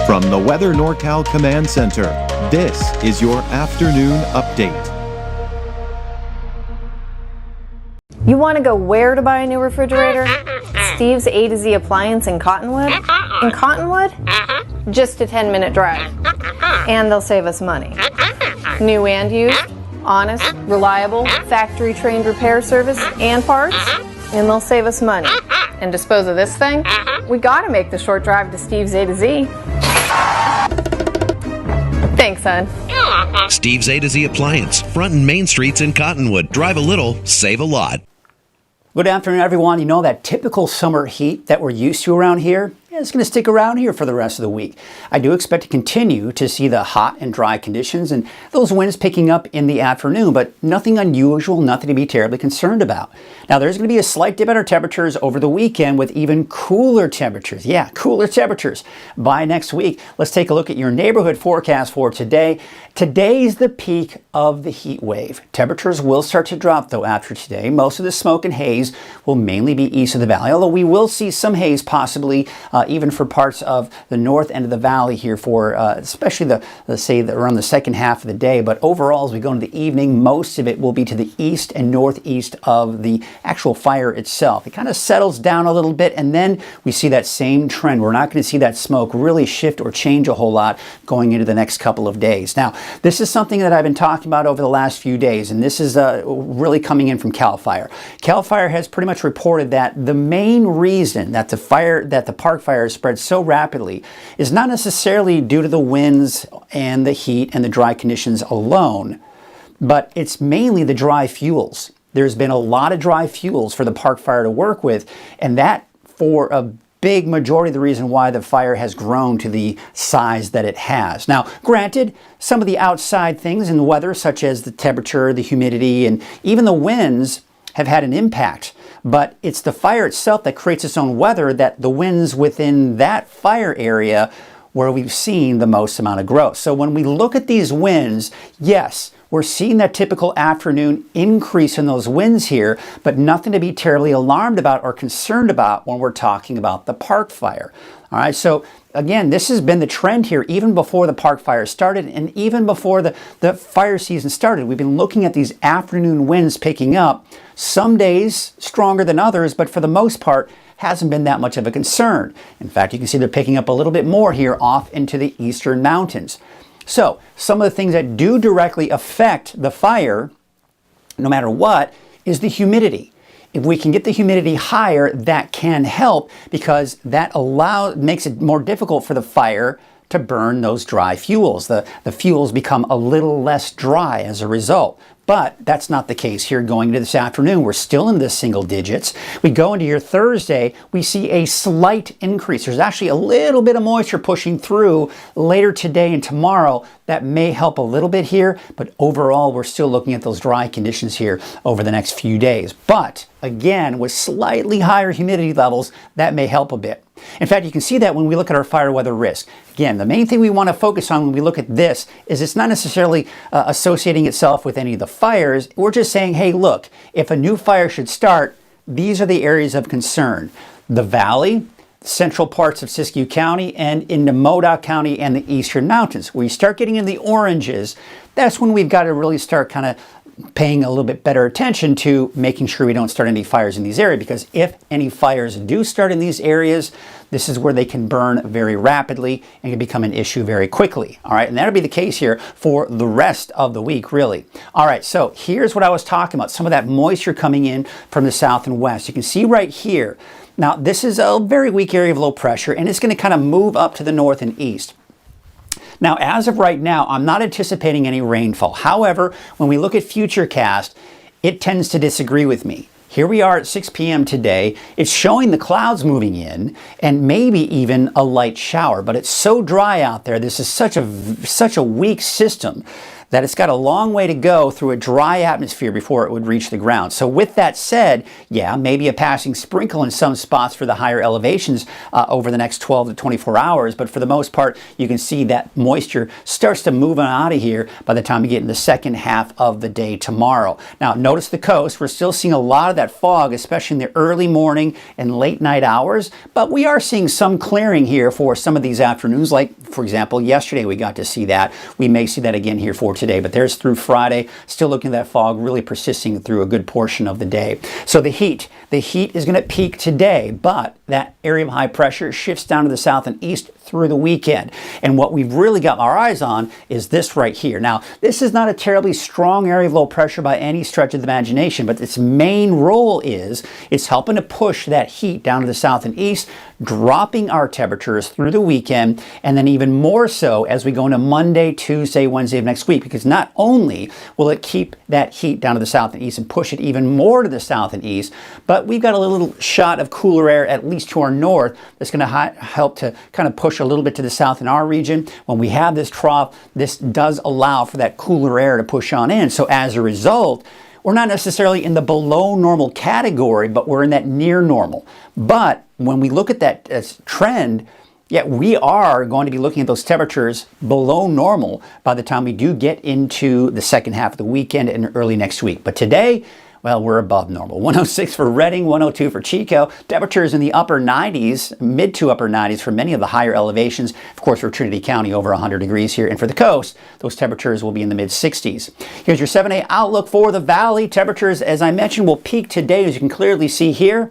From the Weather NorCal Command Center, this is your afternoon update. You want to go where to buy a new refrigerator? Steve's A to Z Appliance in Cottonwood? In Cottonwood? Just a 10-minute drive. And they'll save us money. New and used, honest, reliable, factory-trained repair service and parts, and they'll save us money. And dispose of this thing? We gotta make the short drive to Steve's A to Z. Thanks, son. Steve's A to Z Appliance, front and main streets in Cottonwood. Drive a little, save a lot. Good afternoon, everyone. You know that typical summer heat that we're used to around here? It's going to stick around here for the rest of the week. I do expect to continue to see the hot and dry conditions and those winds picking up in the afternoon, but nothing unusual, nothing to be terribly concerned about. Now, there's going to be a slight dip in our temperatures over the weekend with even cooler temperatures. Yeah, cooler temperatures by next week. Let's take a look at your neighborhood forecast for today. Today's the peak of the heat wave. Temperatures will start to drop, though, after today. Most of the smoke and haze will mainly be east of the valley, although we will see some haze possibly even for parts of the north end of the valley here for especially let's say around the second half of the day. But overall, as we go into the evening, most of it will be to the east and northeast of the actual fire itself. It kind of settles down a little bit, and then we see that same trend. We're not going to see that smoke really shift or change a whole lot going into the next couple of days. Now, this is something that I've been talking about over the last few days, and this is really coming in from CAL FIRE. CAL FIRE has pretty much reported that the main reason that the park fire spread so rapidly is not necessarily due to the winds and the heat and the dry conditions alone, but it's mainly the dry fuels. There's been a lot of dry fuels for the park fire to work with, and that for a big majority of the reason why the fire has grown to the size that it has. Now, granted, some of the outside things in the weather, such as the temperature, the humidity, and even the winds have had an impact. But it's the fire itself that creates its own weather, that the winds within that fire area where we've seen the most amount of growth. So when we look at these winds, yes, we're seeing that typical afternoon increase in those winds here, but nothing to be terribly alarmed about or concerned about when we're talking about the park fire. All right, so again, this has been the trend here even before the park fire started and even before the fire season started. We've been looking at these afternoon winds picking up, some days stronger than others, but for the most part, hasn't been that much of a concern. In fact, you can see they're picking up a little bit more here off into the eastern mountains. So some of the things that do directly affect the fire, no matter what, is the humidity. If we can get the humidity higher, that can help because that makes it more difficult for the fire to burn those dry fuels. The fuels become a little less dry as a result. But that's not the case here going into this afternoon. We're still in the single digits. We go into your Thursday, we see a slight increase. There's actually a little bit of moisture pushing through later today and tomorrow. That may help a little bit here, but overall, we're still looking at those dry conditions here over the next few days. But again, with slightly higher humidity levels, that may help a bit. In fact, you can see that when we look at our fire weather risk. Again, the main thing we want to focus on when we look at this is it's not necessarily associating itself with any of the fires. We're just saying, hey, look, if a new fire should start, these are the areas of concern. The valley, central parts of Siskiyou County, and into Modoc County and the eastern mountains. Where you start getting in the oranges, that's when we've got to really start kind of paying a little bit better attention to making sure we don't start any fires in these areas, because if any fires do start in these areas, this is where they can burn very rapidly and can become an issue very quickly. All right, and that'll be the case here for the rest of the week, really. All right, so here's what I was talking about, some of that moisture coming in from the south and west. You can see right here. Now, this is a very weak area of low pressure, and it's going to kind of move up to the north and east. Now, as of right now, I'm not anticipating any rainfall. However, when we look at Futurecast, it tends to disagree with me. Here we are at 6 p.m. today. It's showing the clouds moving in and maybe even a light shower, but it's so dry out there. This is such a weak system that it's got a long way to go through a dry atmosphere before it would reach the ground. So with that said, yeah, maybe a passing sprinkle in some spots for the higher elevations over the next 12 to 24 hours, but for the most part, you can see that moisture starts to move on out of here by the time we get in the second half of the day tomorrow. Now, notice the coast. We're still seeing a lot of that fog, especially in the early morning and late night hours, but we are seeing some clearing here for some of these afternoons, like, for example, yesterday we got to see that. We may see that again here for today, but there's through Friday, still looking at that fog really persisting through a good portion of the day. So the heat is going to peak today, but that area of high pressure shifts down to the south and east through the weekend. And what we've really got our eyes on is this right here. Now, this is not a terribly strong area of low pressure by any stretch of the imagination, but its main role is it's helping to push that heat down to the south and east, dropping our temperatures through the weekend, and then even more so as we go into Monday, Tuesday, Wednesday of next week, because not only will it keep that heat down to the south and east and push it even more to the south and east, but we've got a little shot of cooler air, at least to our north, that's going to help to kind of push a little bit to the south in our region. When we have this trough, this does allow for that cooler air to push on in. So as a result, we're not necessarily in the below normal category, but we're in that near normal. But when we look at that trend, yeah, we are going to be looking at those temperatures below normal by the time we do get into the second half of the weekend and early next week. But today, well, we're above normal. 106 for Redding, 102 for Chico. Temperatures in the upper 90s, mid to upper 90s for many of the higher elevations. Of course, for Trinity County, over 100 degrees here. And for the coast, those temperatures will be in the mid 60s. Here's your 7-day outlook for the valley. Temperatures, as I mentioned, will peak today, as you can clearly see here.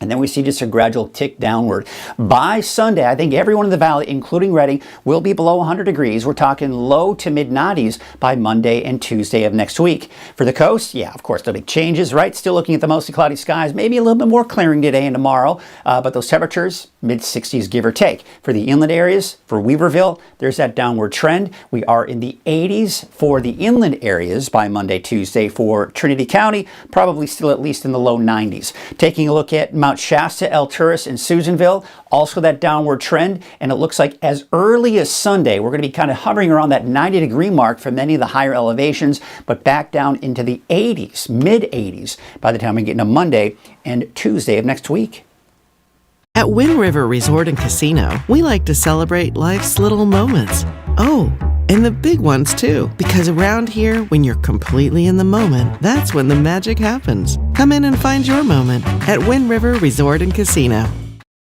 And then we see just a gradual tick downward. By Sunday, I think everyone in the valley, including Redding, will be below 100 degrees. We're talking low to mid 90s by Monday and Tuesday of next week. For the coast, yeah, of course, no big changes, right? Still looking at the mostly cloudy skies, maybe a little bit more clearing today and tomorrow, but those temperatures, mid 60s, give or take. For the inland areas, for Weaverville, there's that downward trend. We are in the 80s for the inland areas by Monday, Tuesday. For Trinity County, probably still at least in the low 90s. Taking a look at Mount Shasta, El Turris, and Susanville, also that downward trend, and it looks like as early as Sunday, we're going to be kind of hovering around that 90-degree mark for many of the higher elevations, but back down into the 80s, mid-80s, by the time we get into Monday and Tuesday of next week. At Wind River Resort and Casino, we like to celebrate life's little moments. Oh, and the big ones too. Because around here, when you're completely in the moment, that's when the magic happens. Come in and find your moment at Wind River Resort and Casino.